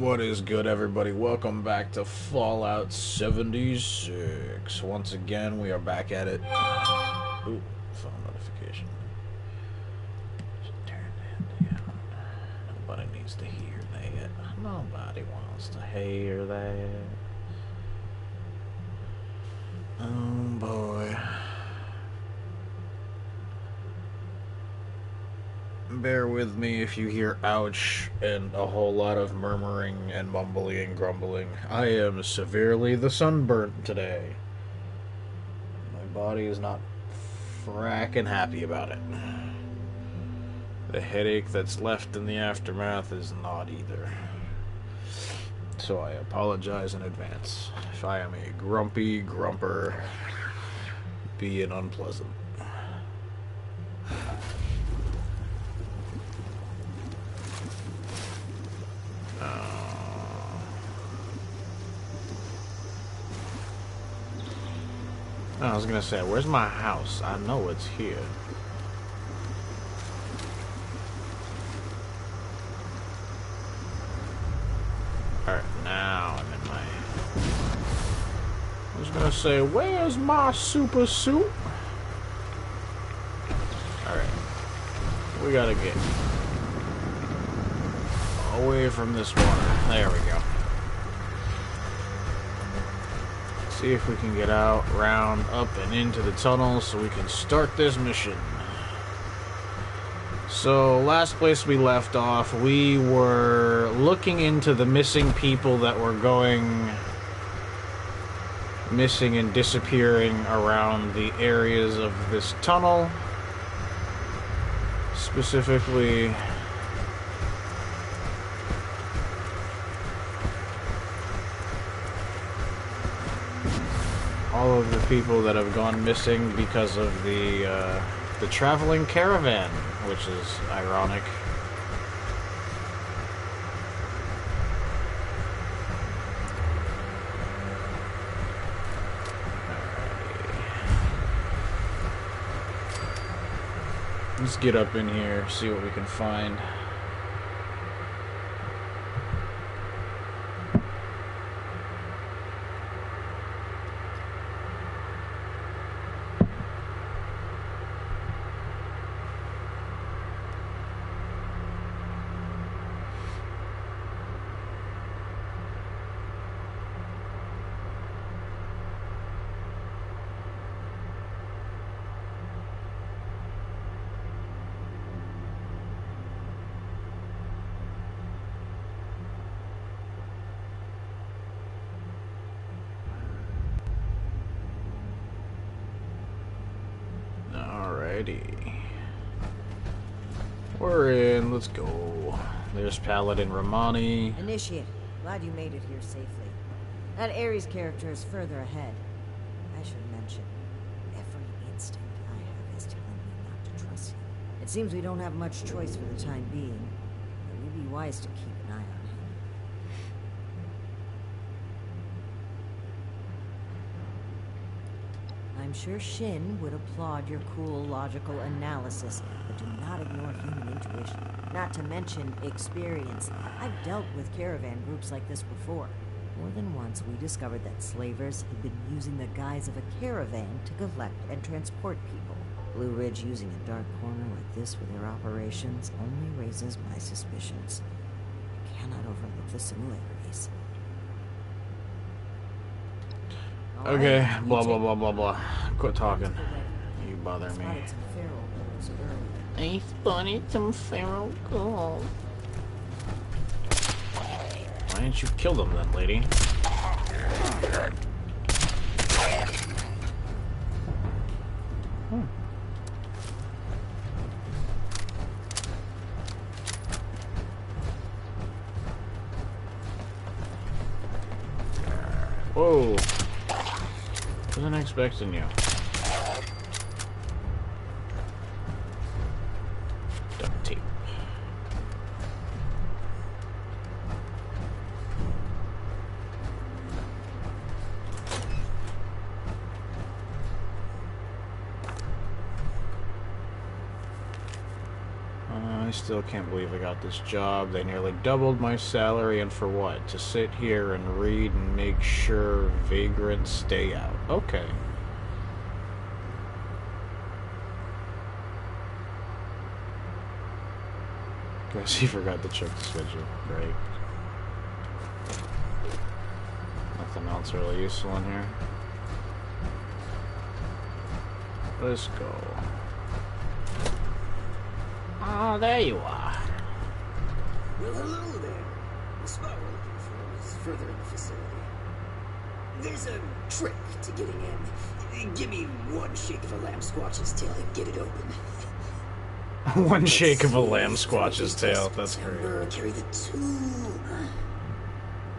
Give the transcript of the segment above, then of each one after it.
What is good, everybody? Welcome back to Fallout 76. Once again, we are back at it. Ooh, phone notification. Should turn that down. Nobody needs to hear that. Nobody wants to hear that. Oh, boy. Bear with me if you hear ouch and a whole lot of murmuring and mumbling and grumbling. I am severely the sunburnt today. My body is not frackin' happy about it. The headache that's left in the aftermath is not either. So I apologize in advance if I am a grumpy grumper, being unpleasant. I was gonna say, where's my house? I know it's here. Alright, now I'm in my... I was gonna say, where's my super suit? Alright. We gotta get away from this water. There we go. See if we can get out, round, up, and into the tunnel so we can start this mission. So, last place we left off, we were looking into the missing people that were going missing and disappearing around the areas of this tunnel. Specifically... all of the people that have gone missing because of the traveling caravan, which is ironic. Alrighty. Let's get up in here, see what we can find. We're in. Let's go. There's Paladin Romani. Initiate. Glad you made it here safely. That Ares character is further ahead. I should mention, every instinct I have is telling me not to trust him. It seems we don't have much choice for the time being. It would be wise to keep an eye on him. I'm sure Shin would applaud your cool, logical analysis, but do not ignore human intuition. Not to mention experience. I've dealt with caravan groups like this before. More than once, we discovered that slavers had been using the guise of a caravan to collect and transport people. Blue Ridge using a dark corner like this for their operations only raises my suspicions. I cannot overlook the similarities. Okay, blah blah blah blah blah. Quit talking. You bother me. I spotted some feral gold. Why didn't you kill them then, lady? Whoa. Wasn't expecting you. Duct tape. I still can't believe I got this job. They nearly doubled my salary, and for what? To sit here and read and make sure vagrants stay out. Okay. Guess he forgot to check the schedule. Right. Nothing else really useful in here. Let's go. Oh, there you are. Well, hello there. The spot we're looking for is further in the facility. There's a trick to getting in. Give me one shake of a lamb squatch's tail and get it open. One shake of a lamb squatch's tail. That's great. Carry the tool.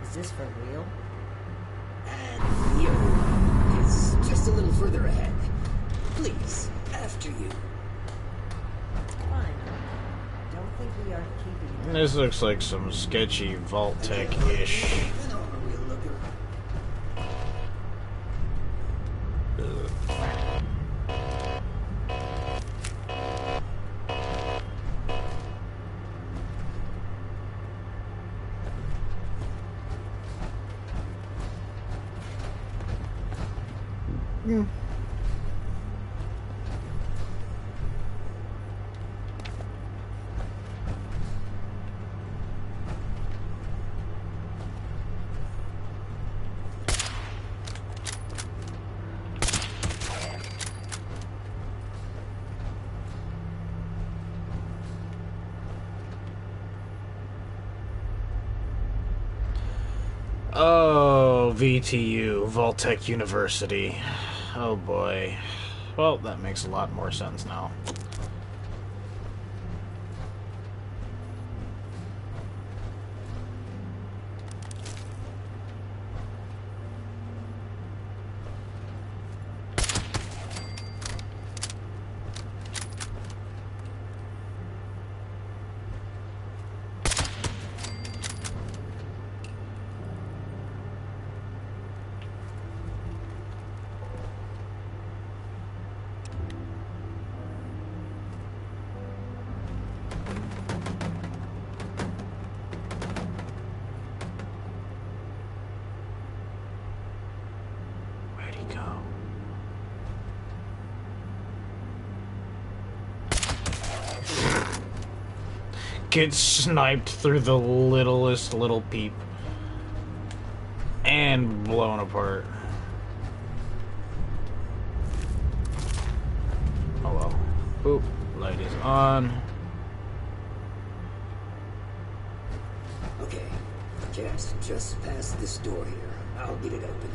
Is this for real? And yo, it's just a little further ahead. Please, after you. Fine. I don't think we are keeping it. This looks like some sketchy vault tech-ish. Yeah. Oh, VTU, Vault-Tec University. Oh boy. Well, that makes a lot more sense now. Where'd he go? Get sniped through the littlest little peep. And blown apart. Oh well. Oop, light is on. Okay, cast just past this door here. I'll get it open.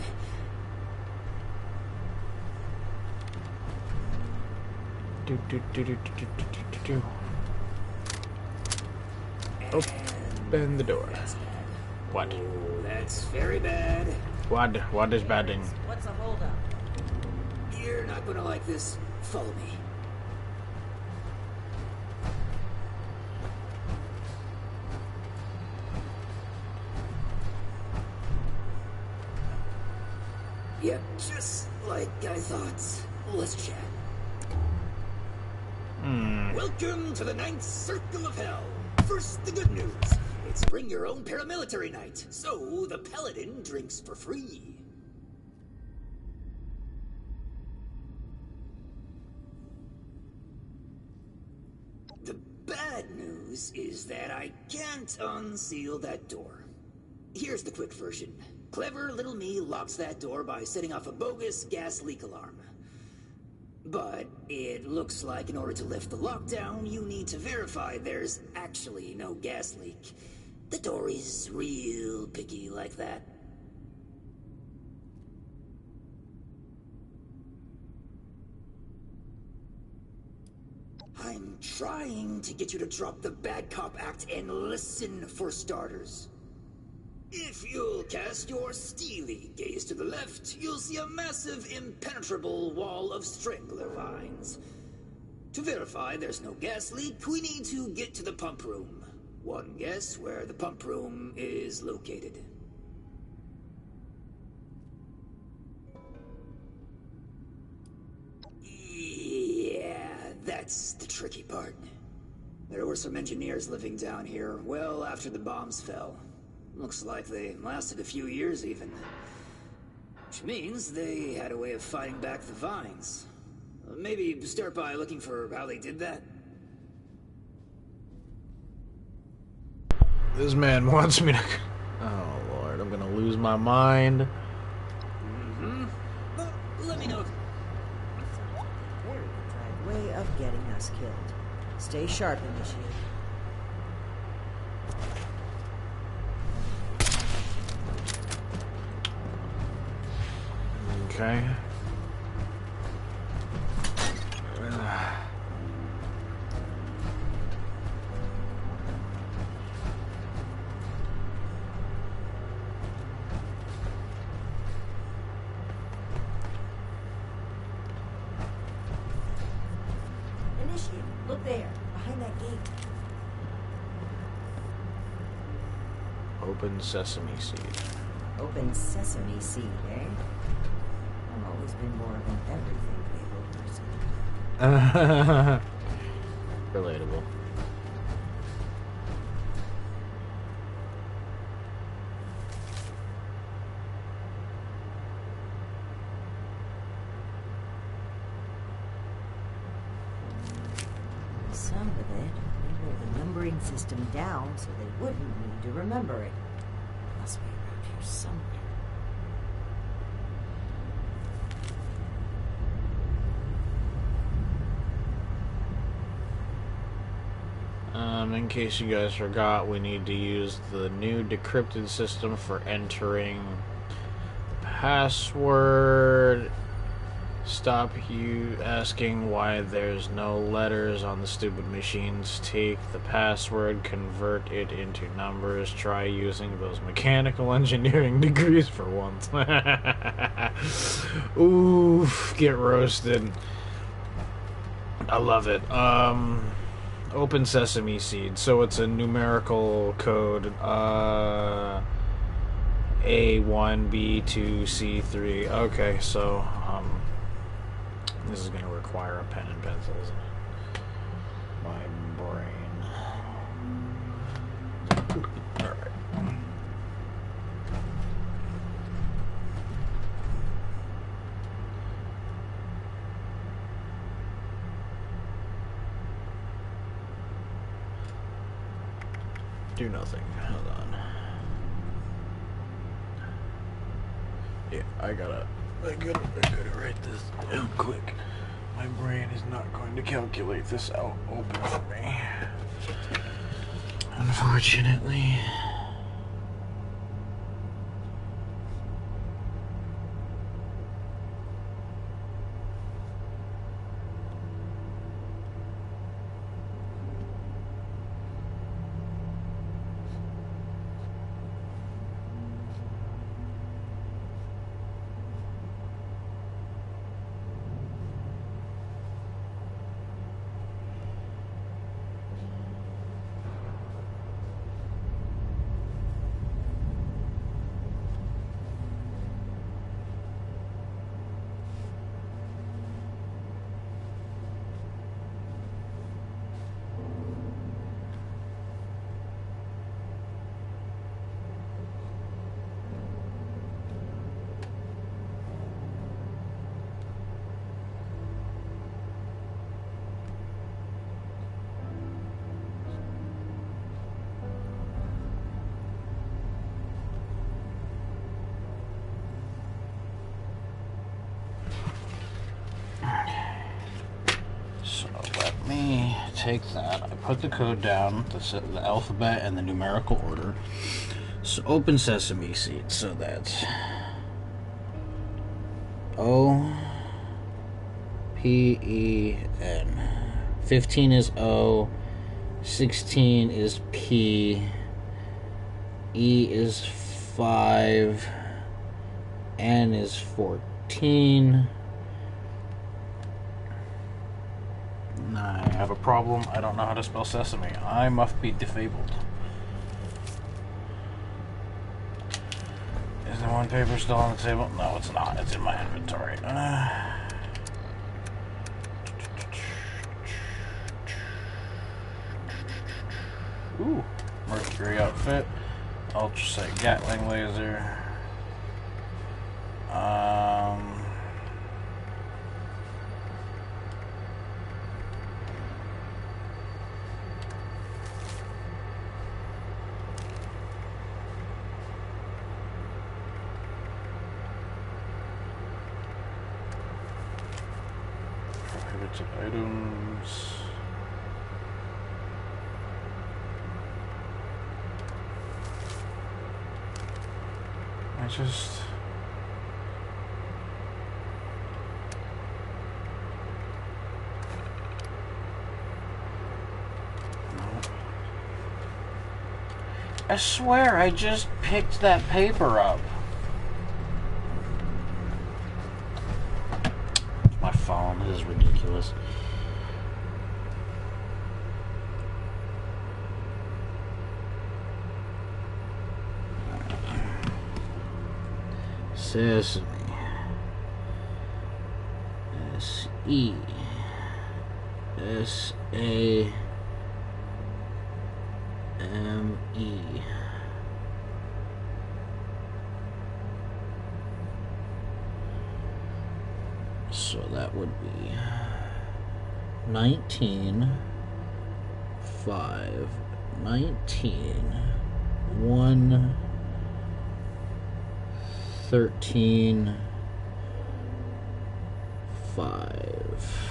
Do do do do do do do do do. Open the door. That's bad. What? Oh, that's very bad. What is badding? What's the holdup? You're not gonna like this. Follow me. Yep, just like I thought. Let's chat. Welcome to the 9th Circle of Hell. First, the good news. It's bring your own paramilitary night, so the paladin drinks for free. The bad news is that I can't unseal that door. Here's the quick version. Clever little me locks that door by setting off a bogus gas leak alarm. But it looks like in order to lift the lockdown, you need to verify there's actually no gas leak. The door is real picky like that. I'm trying to get you to drop the bad cop act and listen for starters. If you'll cast your steely gaze to the left, you'll see a massive, impenetrable wall of strangler vines. To verify there's no gas leak, we need to get to the pump room. One guess where the pump room is located. Yeah, that's the tricky part. There were some engineers living down here well after the bombs fell. Looks like they lasted a few years even. Which means they had a way of fighting back the vines. Maybe start by looking for how they did that. This man wants me to... Oh, Lord, I'm gonna lose my mind. Well, let me know. Very contrived way of getting us killed. Stay sharp, Initiate. Okay. Initiate, look there, behind that gate. Open sesame seed. Open sesame seed, eh? I've always been more of an everything people person. Relatable. Some of it, we wrote the numbering system down so they wouldn't need to remember it. Must be around here somewhere. In case you guys forgot, we need to use the new decrypted system for entering password. Stop you asking why there's no letters on the stupid machines. Take the password, convert it into numbers. Try using those mechanical engineering degrees for once. Oof, get roasted. I love it. Open sesame seed. So it's a numerical code. A1, B2, C3. Okay, so this is going to require a pen and pencil, isn't it? My brain. Alright. Do nothing. Hold on. Yeah, I gotta write this down quick. My brain is not going to calculate this out open for me. Unfortunately. Take that. I put the code down, the alphabet and the numerical order. So open sesame seed. So that's O P E N. 15 is O. 16 is P. E is 5. N is 14. I have a problem. I don't know how to spell sesame. I must be disabled. Is the one paper still on the table? No, it's not. It's in my inventory. Ooh, Mercury outfit. Ultrasight Gatling laser. Prohibited items. I just... I swear I just picked that paper up. It's my phone. This is ridiculous. Sesame. S-E. S-A. M-E. So that would be 19, 5, 19, 1, 13, 5,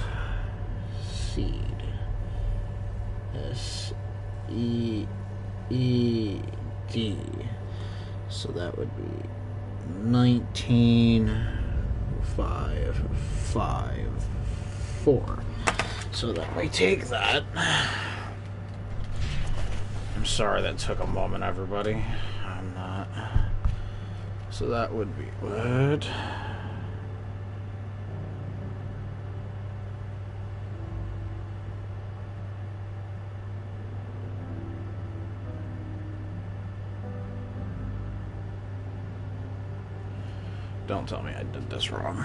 seed, S-E. E-D. So that would be 19, 5, 5, 4. So that we take that. I'm sorry that took a moment, everybody. I'm not. So that would be wood. Don't tell me I did this wrong.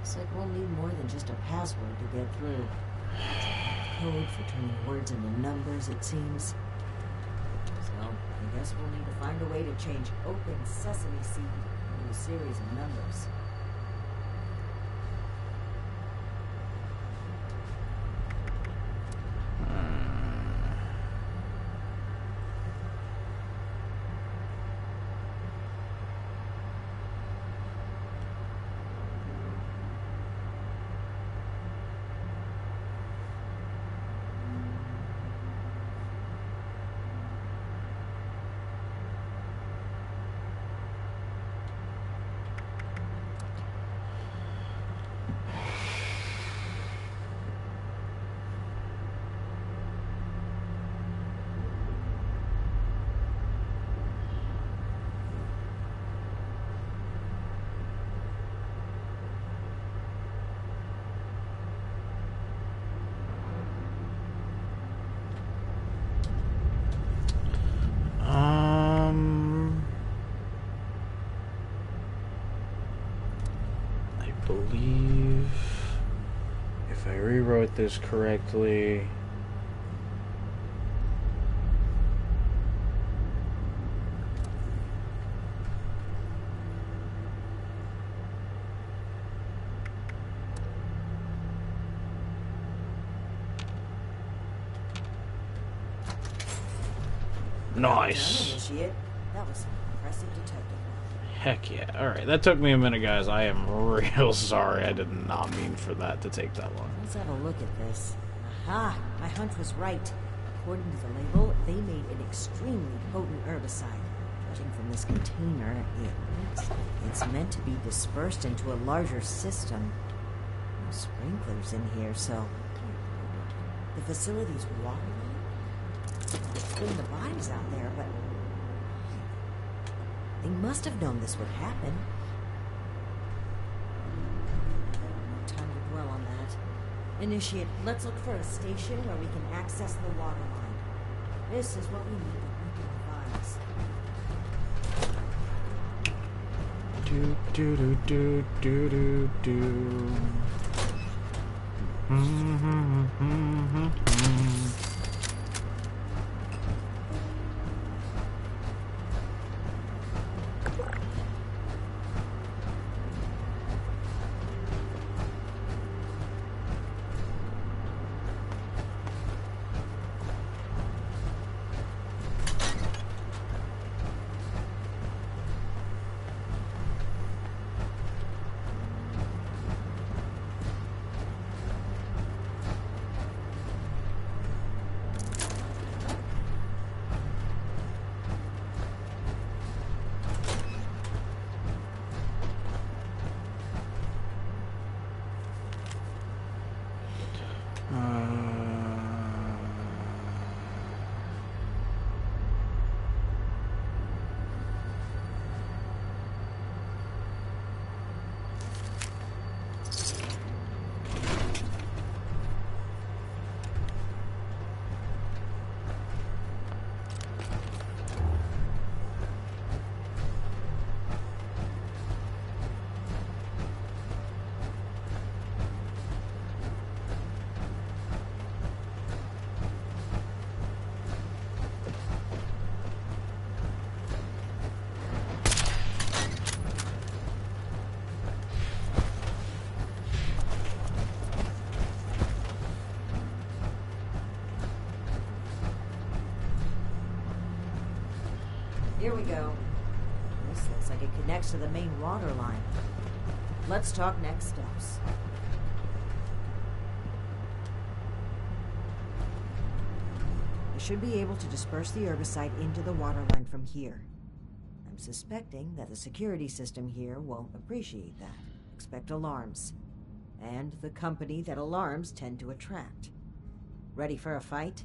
Looks like we'll need more than just a password to get through. Code for turning words into numbers, it seems. So, I guess we'll need to find a way to change open sesame seed into a series of numbers. I believe if I rewrote this correctly, nice. Initiate. That was some impressive detective work. Heck yeah. Alright, that took me a minute, guys. I am real sorry. I did not mean for that to take that long. Let's have a look at this. Aha! My hunch was right. According to the label, they made an extremely potent herbicide. Judging from this container, it's meant to be dispersed into a larger system. No sprinklers in here, so... The facility's water line? It's been the bodies out there, but... They must have known this would happen. No time to dwell on that. Initiate, let's look for a station where we can access the water line. This is what we need to weaken the vines. Do do do do do do do. Here we go. This looks like it connects to the main water line. Let's talk next steps. We should be able to disperse the herbicide into the water line from here. I'm suspecting that the security system here won't appreciate that. Expect alarms. And the company that alarms tend to attract. Ready for a fight?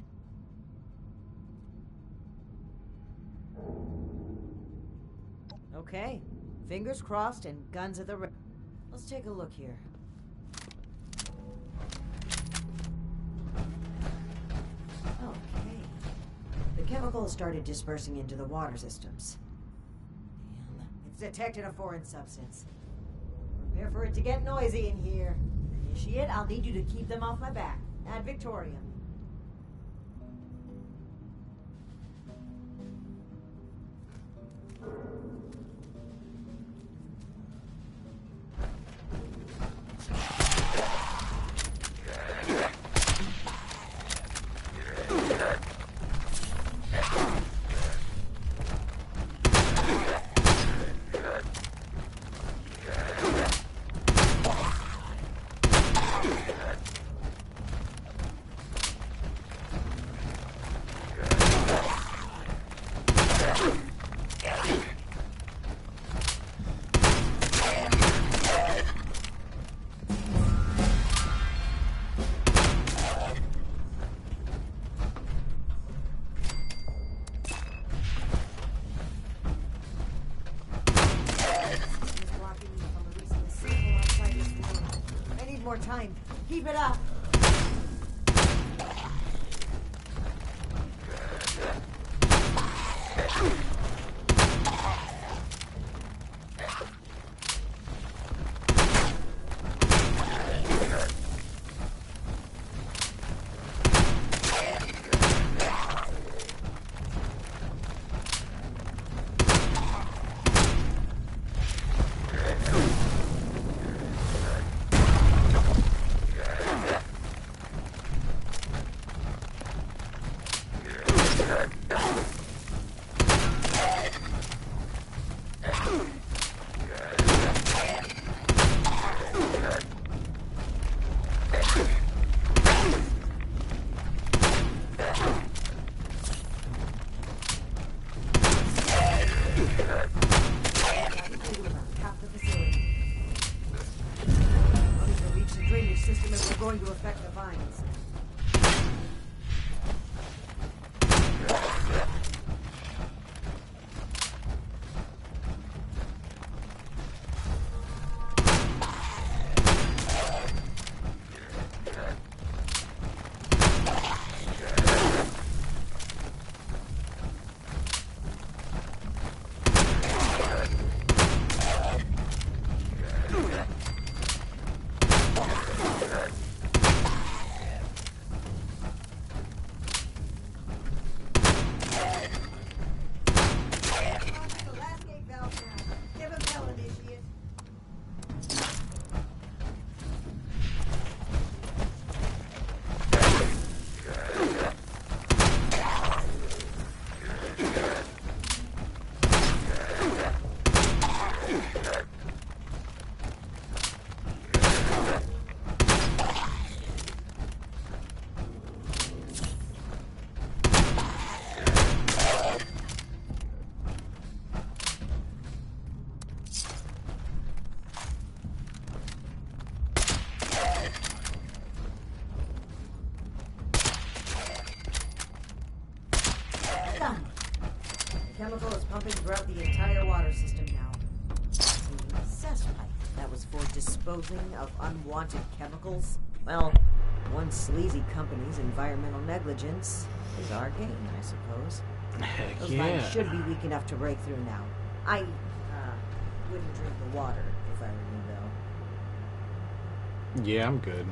Okay. Fingers crossed and guns at the ready. Let's take a look here. Okay. The chemical has started dispersing into the water systems. Damn. It's detected a foreign substance. Prepare for it to get noisy in here. Initiate, I'll need you to keep them off my back. Ad Victoriam. More time. Keep it up. chemical is pumping throughout the entire water system now. The cess pipe that was for disposing of unwanted chemicals. Well, one sleazy company's environmental negligence is our gain, I suppose. Heck Those yeah. lines should be weak enough to break through now. I wouldn't drink the water if I were you, though. Yeah, I'm good.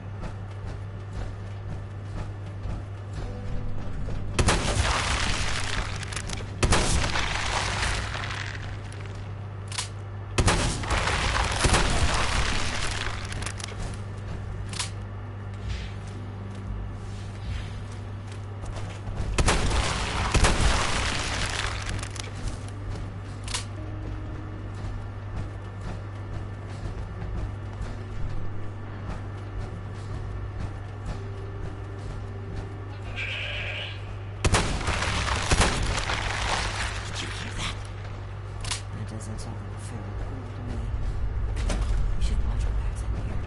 Doesn't sound like a fair cool to me. We should watch our backs in here.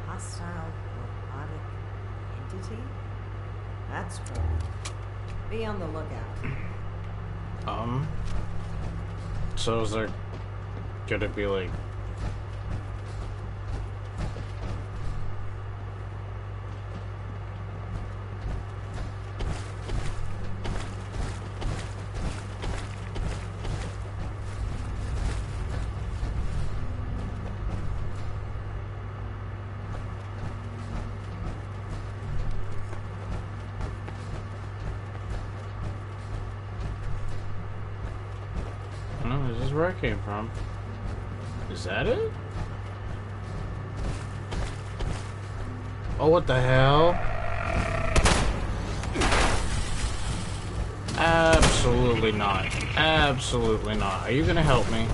Hostile robotic entity? That's cool. Be on the lookout. So is there gonna be like this is where I came from. Is that it? Oh, what the hell? Absolutely not. Absolutely not. Are you gonna help me?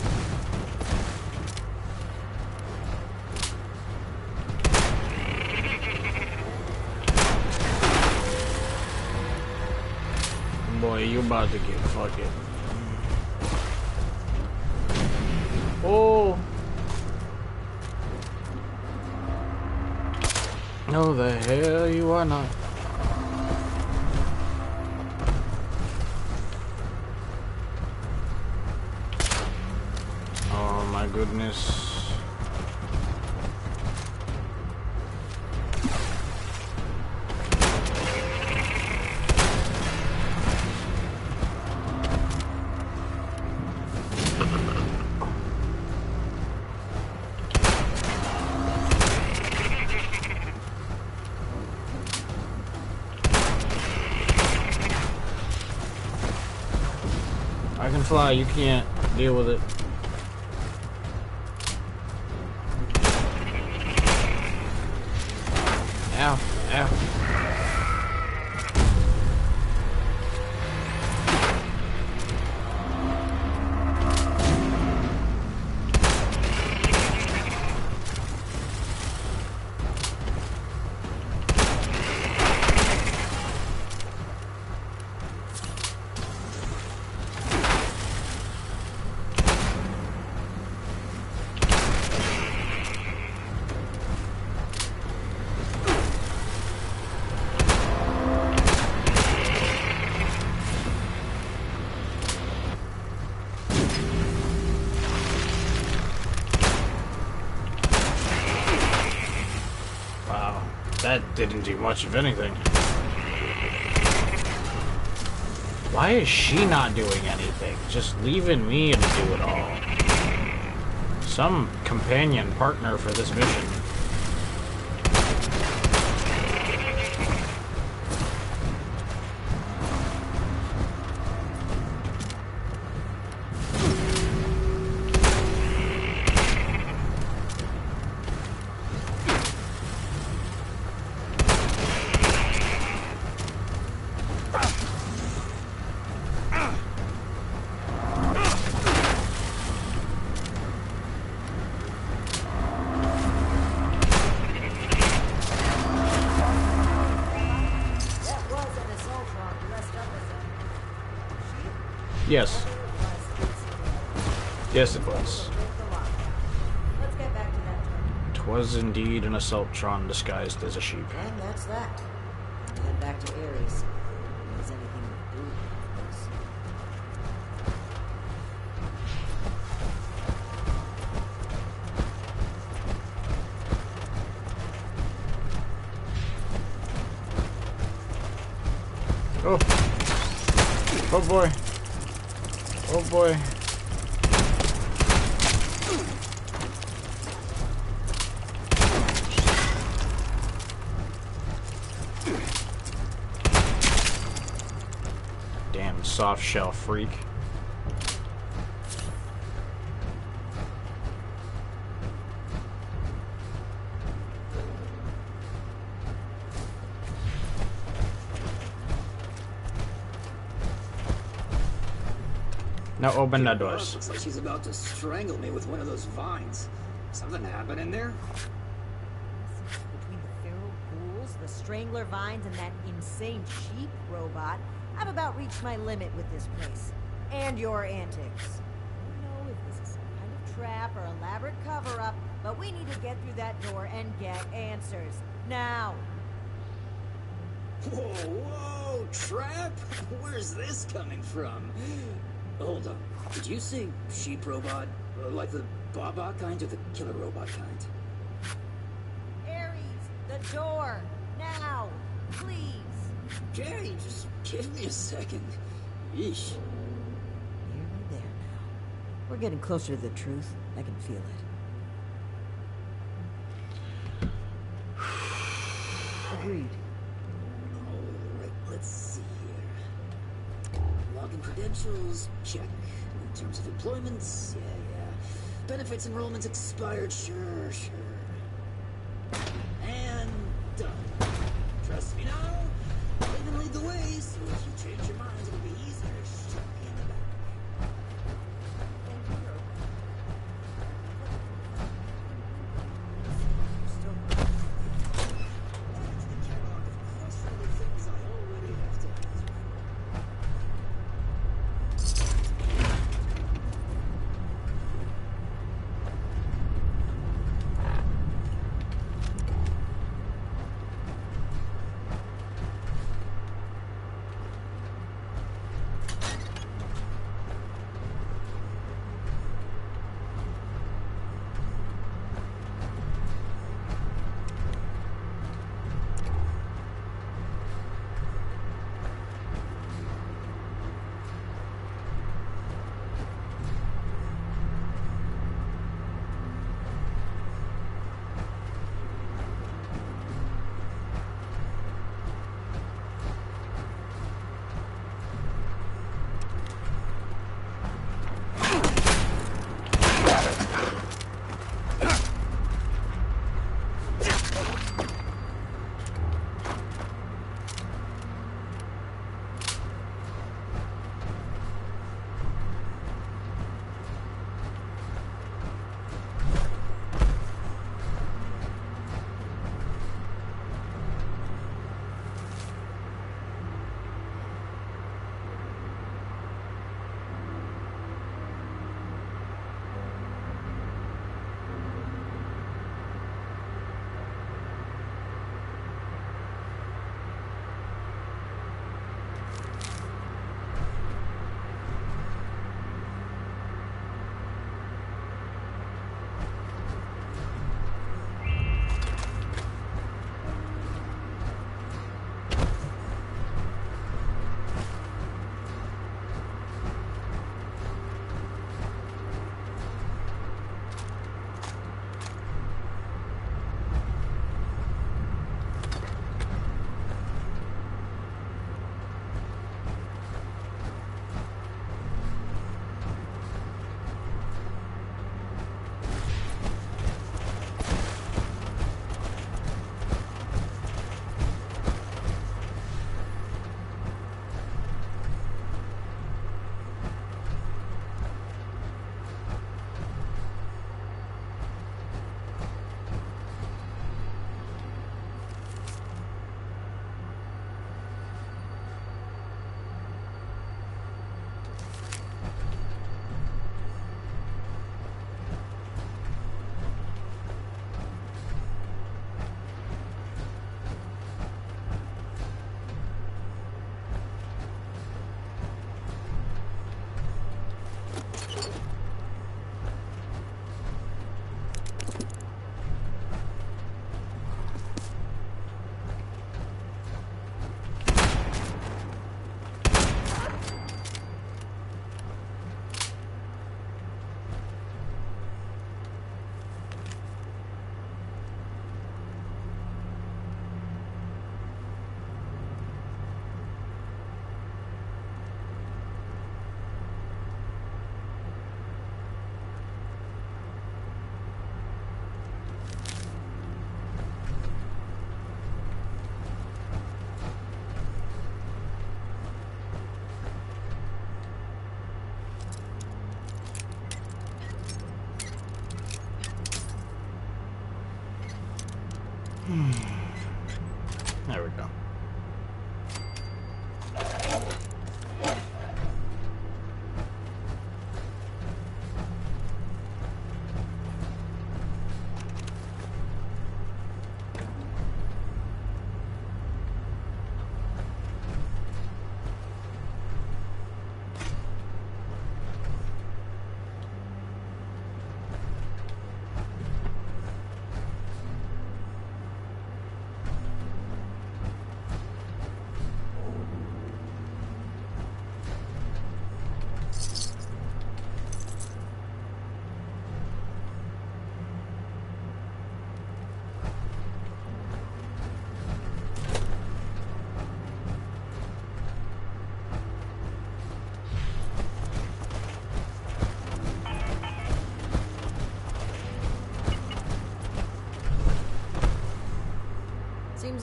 Boy, you about to get fucking... Oh! No, the hell you are not. Oh my goodness. I can fly, you can't deal with it. Ow, ow. That didn't do much of anything. Why is she not doing anything? Just leaving me to do it all. Some companion partner for this mission. Yes. Yes, it was. Let's get back to that turn. 'Twas indeed an Assaultron disguised as a sheep. And that's that. Head back to Ares. Has anything to do with this? Oh. Oh boy. Oh boy. Damn soft shell freak. Now open the doors. Looks like she's about to strangle me with one of those vines. Something happened in there? Between the feral ghouls, the strangler vines, and that insane sheep robot, I've about reached my limit with this place. And your antics. I don't know if this is some kind of trap or elaborate cover-up, but we need to get through that door and get answers. Now! Whoa, whoa, trap? Where's this coming from? Hold on. Did you say sheep robot? Like the Baba kind or the killer robot kind? Ares, the door! Now! Please! Jerry, just give me a second. Yeesh. Nearly there now. We're getting closer to the truth. I can feel it. Agreed. Alright, let's see here. Login credentials, check. In terms of employments, yeah. Benefits enrollments expired, sure. And done. Trust me now. I'll even lead the way, so if you change your minds, it'll be easier to shut me in the back.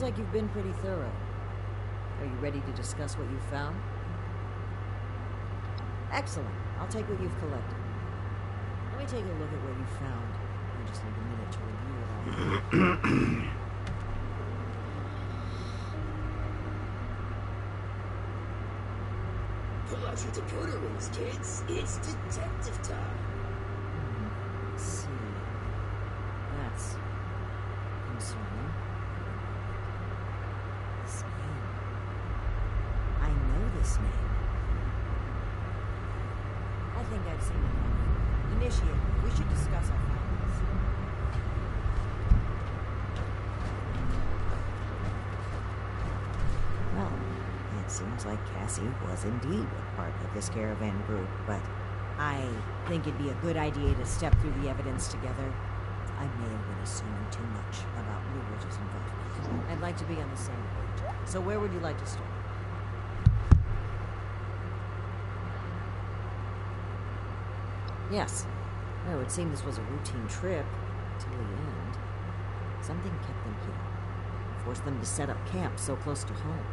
like you've been pretty thorough. Are you ready to discuss what you've found? Excellent. I'll take what you've collected. Let me take a look at what you found. I just need a minute to review it all. Pull out your decoder rings, kids. It's detective time. Let's see. That's concerning. This name. I know this name. I think I've seen it. Initiate. We should discuss our findings. Well, it seems like Cassie was indeed a part of this caravan group, but I think it'd be a good idea to step through the evidence together. I may have been assuming too much about Blue Ridge's involvement. I'd like to be on the same page. So where would you like to start? Yes. Well, it would seem this was a routine trip till the end. Something kept them here. Forced them to set up camp so close to home.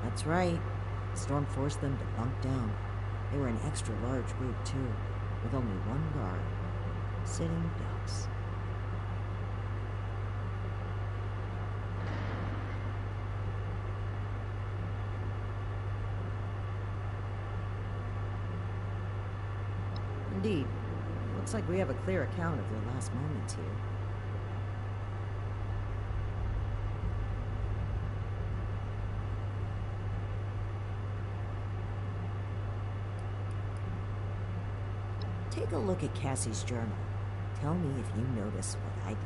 That's right. The storm forced them to bunk down. They were an extra large group, too, with only one guard. Sitting ducks. Indeed. Looks like we have a clear account of their last moments here. Take a look at Cassie's journal. Tell me if you notice what I did.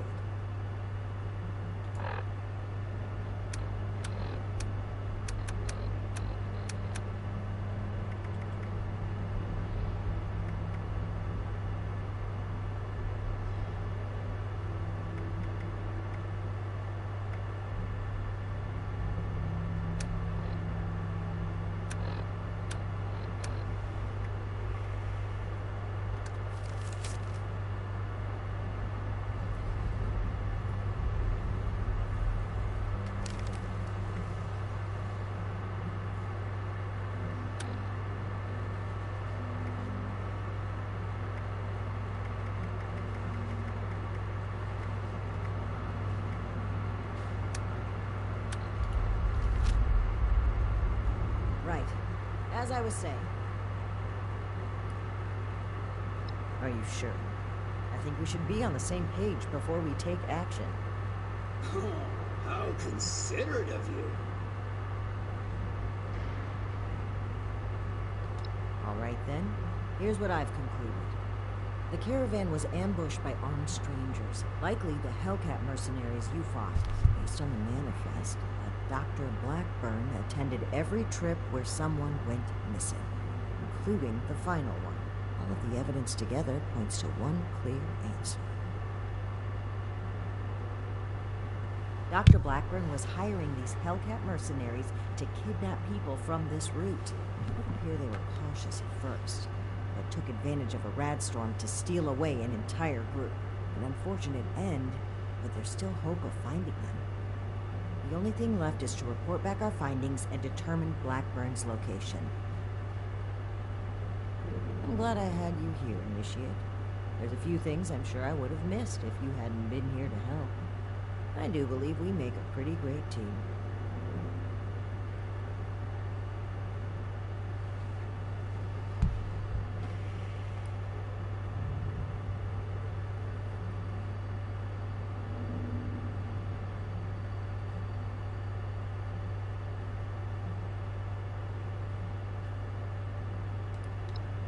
Right. As I was saying. Are you sure? I think we should be on the same page before we take action. Oh, how considerate of you. All right then. Here's what I've concluded. The caravan was ambushed by armed strangers, likely the Hellcat mercenaries you fought. Based on the manifest, Dr. Blackburn attended every trip where someone went missing, including the final one. All of the evidence together points to one clear answer. Dr. Blackburn was hiring these Hellcat mercenaries to kidnap people from this route. It would appear they were cautious at first, but took advantage of a radstorm to steal away an entire group. An unfortunate end, but there's still hope of finding them. The only thing left is to report back our findings and determine Blackburn's location. I'm glad I had you here, Initiate. There's a few things I'm sure I would have missed if you hadn't been here to help. I do believe we make a pretty great team.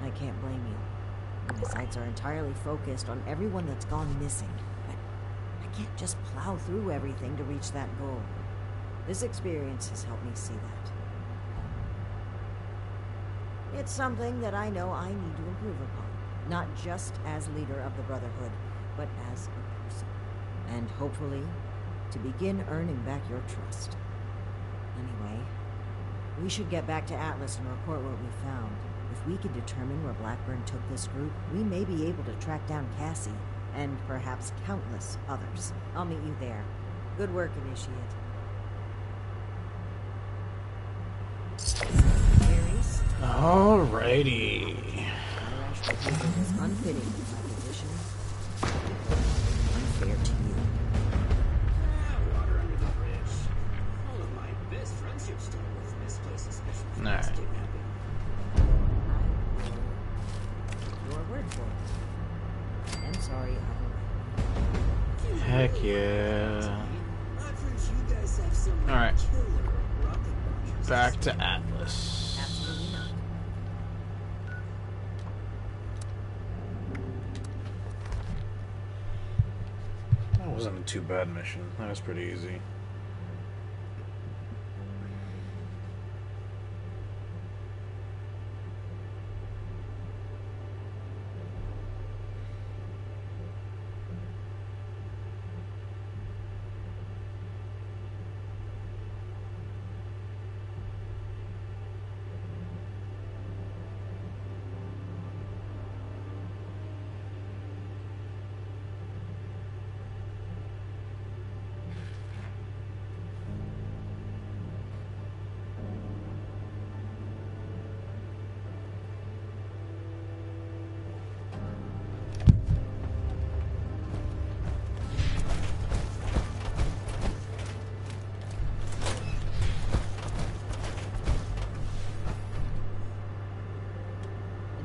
I can't blame you. My sights are entirely focused on everyone that's gone missing, but I can't just plow through everything to reach that goal. This experience has helped me see that. It's something that I know I need to improve upon, not just as leader of the Brotherhood, but as a person. And hopefully, to begin earning back your trust. Anyway, We should get back to Atlas and report what we found. If we can determine where Blackburn took this group, we may be able to track down Cassie, and perhaps countless others. I'll meet you there. Good work, Initiate. Ares? Alrighty. My rash refusal is unfitting with my position. Unfair to you. Water under the bridge. All of my best friendships start with misplaced suspicion for Alright. kidnapping. Your word for it. I'm sorry, I Heck yeah. I've heard you guys have some Alright. killer rocket launchers. Back to Atlas. absolutely not. That wasn't a too bad mission. That was pretty easy.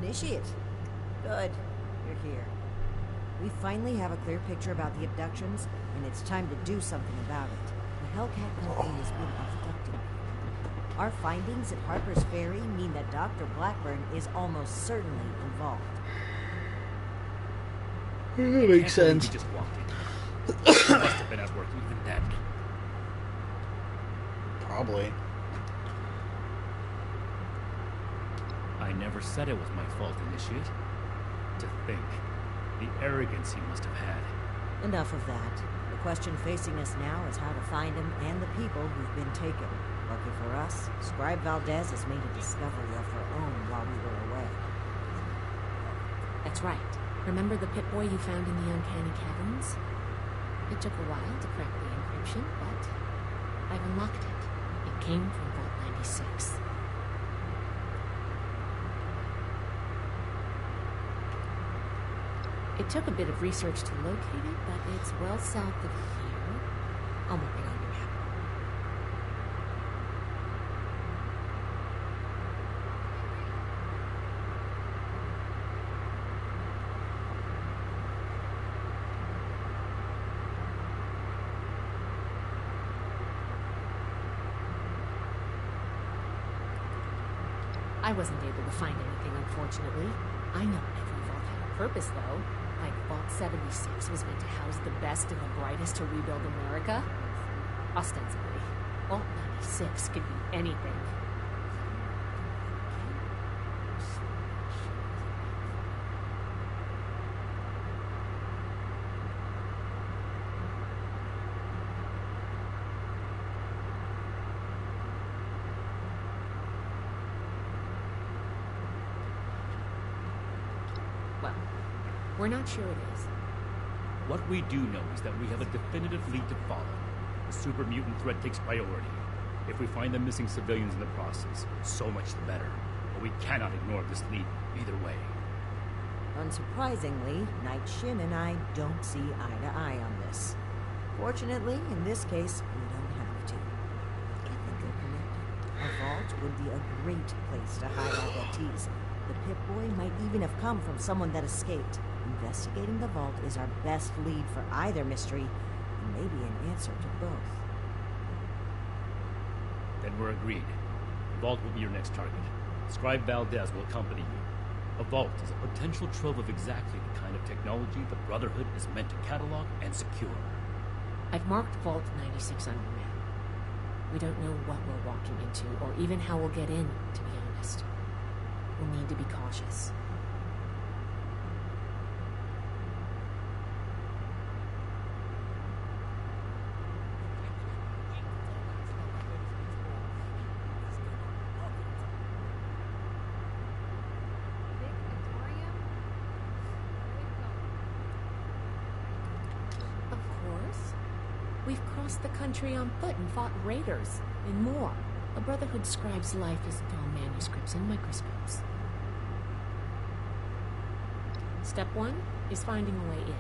Initiate. Good. You're here. We finally have a clear picture about the abductions, and it's time to do something about it. The Hellcat Company has been abducting people. Our findings at Harper's Ferry mean that Dr. Blackburn is almost certainly involved. That Can't makes believe sense. he just walked in. He must have been at work even then. Probably. I never said it was my fault, Initiate. To think. The arrogance he must have had. Enough of that. The question facing us now is how to find him and the people who've been taken. Lucky for us, Scribe Valdez has made a discovery of her own while we were away. That's right. Remember the Pip-Boy you found in the Uncanny Caverns? It took a while to crack the encryption, but I've unlocked it. It came from Vault 96. It took a bit of research to locate it, but it's well south of here. I'll mark it on your map. I wasn't able to find anything, unfortunately. I know every vault had a purpose, though. Like Vault 76 was meant to house the best and the brightest to rebuild America. Ostensibly. Vault 96 could be anything. Well, we're not sure it is. What we do know is that we have a definitive lead to follow. The super mutant threat takes priority. If we find the missing civilians in the process, so much the better. But we cannot ignore this lead either way. Unsurprisingly, Knight Shin and I don't see eye to eye on this. Fortunately, in this case, we don't have to. I think they're connected. A vault would be a great place to hide abductees. The Pip-Boy might even have come from someone that escaped. Investigating the vault is our best lead for either mystery, and maybe an answer to both. Then we're agreed. The vault will be your next target. Scribe Valdez will accompany you. A vault is a potential trove of exactly the kind of technology the Brotherhood is meant to catalog and secure. I've marked Vault 96 on your map. We don't know what we're walking into, or even how we'll get in, to be honest. We'll need to be cautious. We've crossed the country on foot and fought raiders, and more. A Brotherhood scribe's life isn't all manuscripts and microscopes. Step 1 is finding a way in.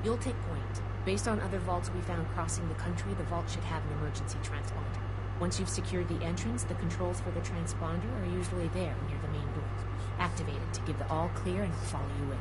You'll take point. Based on other vaults we found crossing the country, the vault should have an emergency transponder. Once you've secured the entrance, the controls for the transponder are usually there near the main doors. Activate it to give the all clear and follow you in.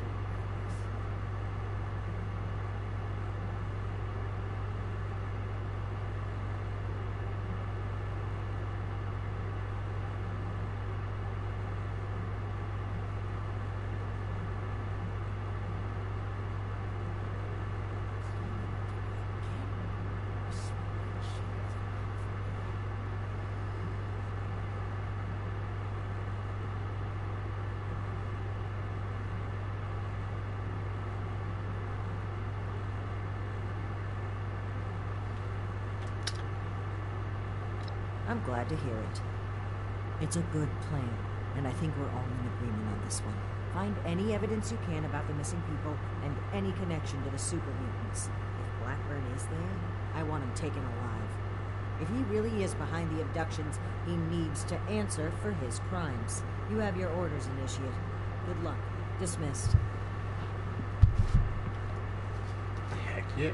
I'm glad to hear it. It's a good plan, and I think we're all in agreement on this one. Find any evidence you can about the missing people and any connection to the super mutants. If Blackburn is there, I want him taken alive. If he really is behind the abductions, he needs to answer for his crimes. You have your orders, Initiate. Good luck. Dismissed. Heck yeah.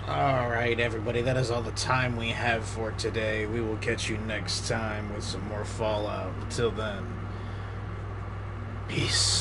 Alright, everybody, that is all the time we have for today. We will catch you next time with some more Fallout. Until then, peace.